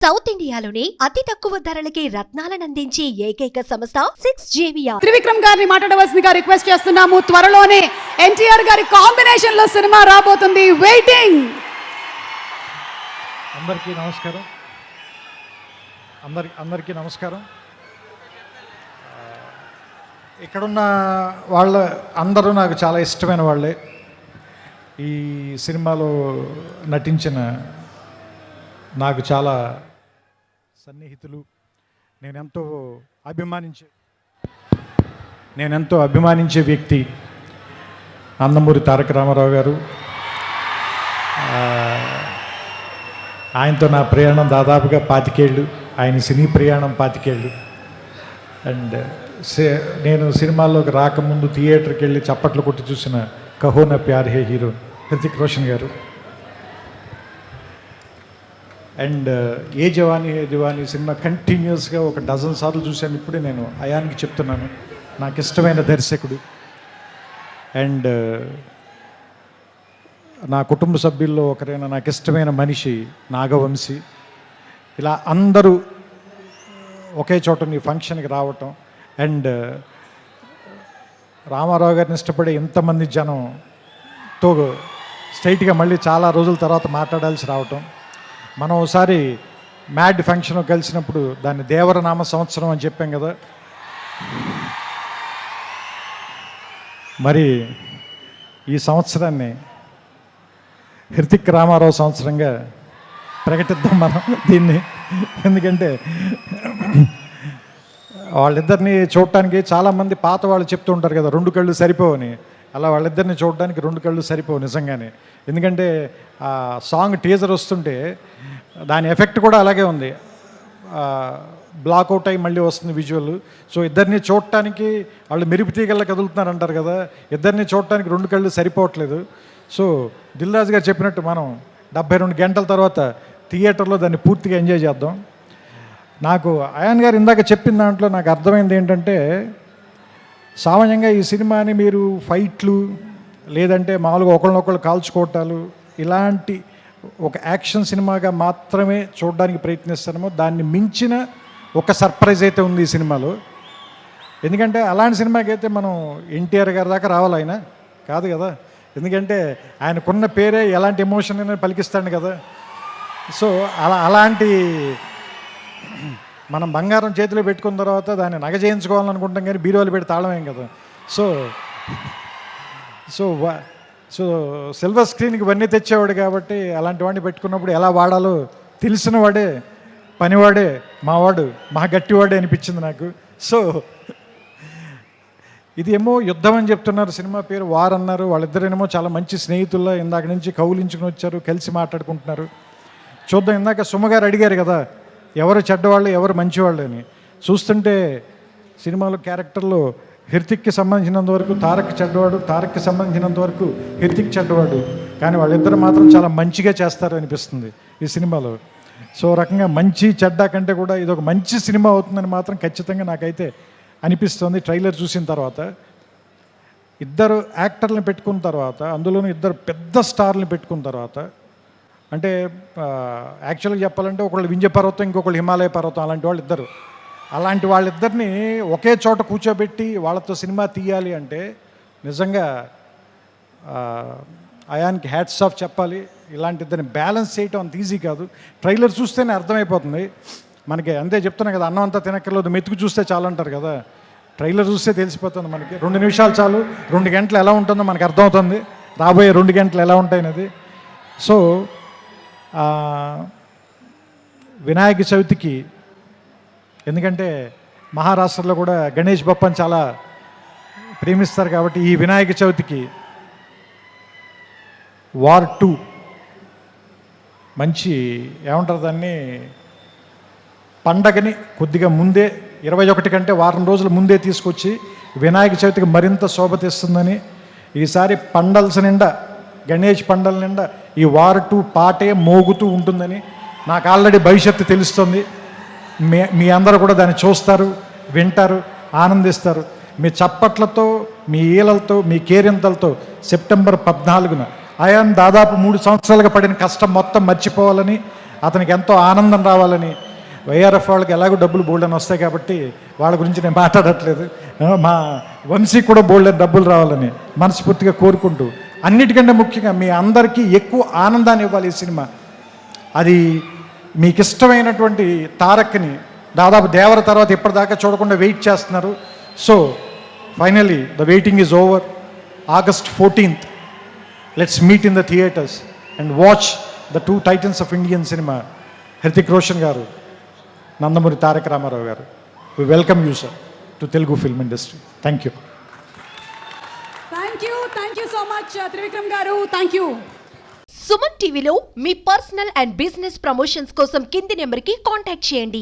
South ఇండియాలోనే అతి తక్కువ ధరలకి రత్నాలను అందించే ఏకైక సంస్థ 6JVR. త్రివిక్రమ్ గారిని మాట్లాడవలసిందిగా రిక్వెస్ట్ చేస్తున్నాము. త్వరలోనే ఎన్టీఆర్ గారి కాంబినేషన్ లో సినిమా రాబోతుంది. వెయిటింగ్. అందరికీ నమస్కారం. అందరికీ నమస్కారం. ఇక్కడున్న వాళ్ళ అందరూ నాకు చాలా ఇష్టమైన వాళ్ళే. ఈ సినిమాలో నటించిన నాకు చాలా సన్నిహితులు. నేనెంతో అభిమానించే వ్యక్తి నందమూరి తారక రామారావు గారు. ఆయనతో నా ప్రయాణం దాదాపుగా 25 ఏళ్ళు. ఆయన సినీ ప్రయాణం 25 ఏళ్ళు. అండ్ నేను సినిమాల్లోకి రాకముందు థియేటర్కి వెళ్ళి చప్పట్లు కొట్టి చూసిన కహో నా ప్యార్ హే హీరో హృతిక్ రోషన్ గారు. అండ్ ఏ జవానీ సినిమా కంటిన్యూస్గా ఒక డజన్ సార్లు చూశాను. ఇప్పుడే నేను అయాన్కి చెప్తున్నాను, నాకు ఇష్టమైన దర్శకుడు. అండ్ నా కుటుంబ సభ్యుల్లో ఒకరైన నాకు ఇష్టమైన మనిషి నాగవంశీ. ఇలా అందరూ ఒకే చోట ఈ ఫంక్షన్కి రావటం, అండ్ రామారావు గారిని ఇష్టపడే ఎంతమంది జనంతో స్ట్రైట్గా మళ్ళీ చాలా రోజుల తర్వాత మాట్లాడాల్సి రావటం. మనం ఒకసారి మ్యాడ్ ఫంక్షన్ కలిసినప్పుడు దాన్ని దేవరనామ సంవత్సరం అని చెప్పాం కదా. మరి ఈ సంవత్సరాన్ని హృతిక్ రామారావు సంవత్సరంగా ప్రకటిద్దాం మనం దీన్ని. ఎందుకంటే వాళ్ళిద్దరిని చూడటానికి చాలామంది పాత వాళ్ళు చెప్తూ ఉంటారు కదా, 2 కళ్ళు సరిపోవని. అలా వాళ్ళిద్దరిని చూడడానికి 2 కళ్ళు సరిపోవు నిజంగానే. ఎందుకంటే ఆ సాంగ్ టీజర్ వస్తుంటే దాని ఎఫెక్ట్ కూడా అలాగే ఉంది. బ్లాక్అవుట్ అయ్యి మళ్ళీ వస్తుంది విజువల్. సో ఇద్దరిని చూడటానికి వాళ్ళు మెరుపు తీగల్లా కదులుతున్నారు అంటారు కదా, ఇద్దరిని చూడటానికి 2 కళ్ళు సరిపోవట్లేదు. సో దిల్ రాజు గారు చెప్పినట్టు మనం 72 గంటల తర్వాత థియేటర్లో దాన్ని పూర్తిగా ఎంజాయ్ చేద్దాం. నాకు అయాన్ గారు ఇందాక చెప్పిన దాంట్లో నాకు అర్థమైంది ఏంటంటే, సామాన్యంగా ఈ సినిమాని మీరు ఫైట్లు లేదంటే మామూలుగా ఒకళ్ళనొకళ్ళు కాల్చుకోవటాలు ఇలాంటి ఒక యాక్షన్ సినిమాగా మాత్రమే చూడడానికి ప్రయత్నిస్తామో, దాన్ని మించిన ఒక సర్ప్రైజ్ అయితే ఉంది ఈ సినిమాలో. ఎందుకంటే అలాంటి సినిమాకి అయితే మనం ఎన్టీఆర్ గారి దాకా రావాలి, ఆయన కాదు కదా. ఎందుకంటే ఆయనకున్న పేరే ఎలాంటి ఎమోషన్ అయినా పలికిస్తాడు కదా. సో అలాంటి మనం బంగారం చేతిలో పెట్టుకున్న తర్వాత దాన్ని నగ చేయించుకోవాలనుకుంటాం, కానీ బీరువాలు పెట్టి తాళమేం కదా. సో సో సో సిల్వర్ స్క్రీన్కి ఇవన్నీ తెచ్చేవాడు కాబట్టి అలాంటి వాడిని పెట్టుకున్నప్పుడు ఎలా వాడాలో తెలిసిన వాడే, పనివాడే, మావాడు, మా గట్టివాడే అనిపించింది నాకు. సో ఇది ఏమో యుద్ధం అని చెప్తున్నారు, సినిమా పేరు వార్ అన్నారు. వాళ్ళిద్దరేమో చాలా మంచి స్నేహితుల్లో ఇందాక నుంచి కౌలించుకుని వచ్చారు, కలిసి మాట్లాడుకుంటున్నారు. చూద్దాం. ఇందాక సుమగారు అడిగారు కదా ఎవరు చెడ్డవాళ్ళు ఎవరు మంచివాళ్ళు అని. చూస్తుంటే సినిమాలో క్యారెక్టర్లో హృతిక్కి సంబంధించినంత వరకు తారక్ చెడ్డవాడు, తారక్కి సంబంధించినంత వరకు హృతిక్ చెడ్డవాడు. కానీ వాళ్ళిద్దరు మాత్రం చాలా మంచిగా చేస్తారు అనిపిస్తుంది ఈ సినిమాలో. సో రకంగా మంచి చెడ్డ కంటే కూడా ఇది ఒక మంచి సినిమా అవుతుందని మాత్రం ఖచ్చితంగా నాకైతే అనిపిస్తుంది. ట్రైలర్ చూసిన తర్వాత ఇద్దరు యాక్టర్లను పెట్టుకున్న తర్వాత, అందులోనూ ఇద్దరు పెద్ద స్టార్ని పెట్టుకున్న తర్వాత, అంటే యాక్చువల్గా చెప్పాలంటే ఒకళ్ళు వింధ్య పర్వతం, ఇంకొకళ్ళు హిమాలయ పర్వతం, అలాంటి వాళ్ళు ఇద్దరు. అలాంటి వాళ్ళిద్దరిని ఒకే చోట కూర్చోబెట్టి వాళ్ళతో సినిమా తీయాలి అంటే నిజంగా అయాన్కి హ్యాట్స్ ఆఫ్ చెప్పాలి. ఇలాంటి ఇద్దరిని బ్యాలెన్స్ చేయటం అంత ఈజీ కాదు. ట్రైలర్ చూస్తేనే అర్థమైపోతుంది మనకి. అంతే చెప్తున్నా కదా, అన్నం అంతా తినక్కర్లేదు, మెతుకు చూస్తే చాలు అంటారు కదా. ట్రైలర్ చూస్తే తెలిసిపోతుంది మనకి. 2 నిమిషాలు చాలు, 2 గంటలు ఎలా ఉంటుందో మనకు అర్థమవుతుంది, రాబోయే 2 గంటలు ఎలా ఉంటాయనేది. సో వినాయక చవితికి, ఎందుకంటే మహారాష్ట్రలో కూడా గణేష్ బప్పని చాలా ప్రేమిస్తారు కాబట్టి, ఈ వినాయక చవితికి వార్ 2 మంచి ఏమంటారు దాన్ని, పండగని కొద్దిగా ముందే 21 కంటే వారం రోజుల ముందే తీసుకొచ్చి వినాయక చవితికి మరింత శోభ తెస్తుందని, ఈసారి పండల్స్ నిండా, గణేష్ పండల నిండా ఈ వార్ 2 పాటే మోగుతూ ఉంటుందని నాకు ఆల్రెడీ భవిష్యత్తు తెలుస్తుంది. మీ అందరూ కూడా దాన్ని చూస్తారు, వింటారు, ఆనందిస్తారు. మీ చప్పట్లతో, మీ ఈలలతో, మీ కేరింతలతో సెప్టెంబర్ 14న అయాన్ దాదాపు 3 సంవత్సరాలుగా పడిన కష్టం మొత్తం మర్చిపోవాలని, అతనికి ఎంతో ఆనందం రావాలని, వైఆర్ఎఫ్ వాళ్ళకి ఎలాగో డబ్బులు బోల్డని వస్తాయి కాబట్టి వాళ్ళ గురించి నేను మాట్లాడట్లేదు, మా వంశీ కూడా బోల్డని డబ్బులు రావాలని మనస్ఫూర్తిగా కోరుకుంటూ, అన్నిటికంటే ముఖ్యంగా మీ అందరికీ ఎక్కువ ఆనందాన్ని ఇవ్వాలి ఈ సినిమా. అది మీకు ఇష్టమైనటువంటి తారక్ని దాదాపు దేవర తర్వాత ఇప్పటిదాకా చూడకుండా వెయిట్ చేస్తున్నారు. So finally the waiting is over. August 14th, let's meet in the theaters and watch the two titans of Indian cinema, Hrithik Roshan garu, Nandamuri Tarak Ramarao garu. We welcome you, sir, to Telugu film industry. Thank you. Thank you so much Trivikram గారు, thank you. Suman టీవీలో మీ personal and business promotions కోసం కింది నెంబర్కి contact చేయండి.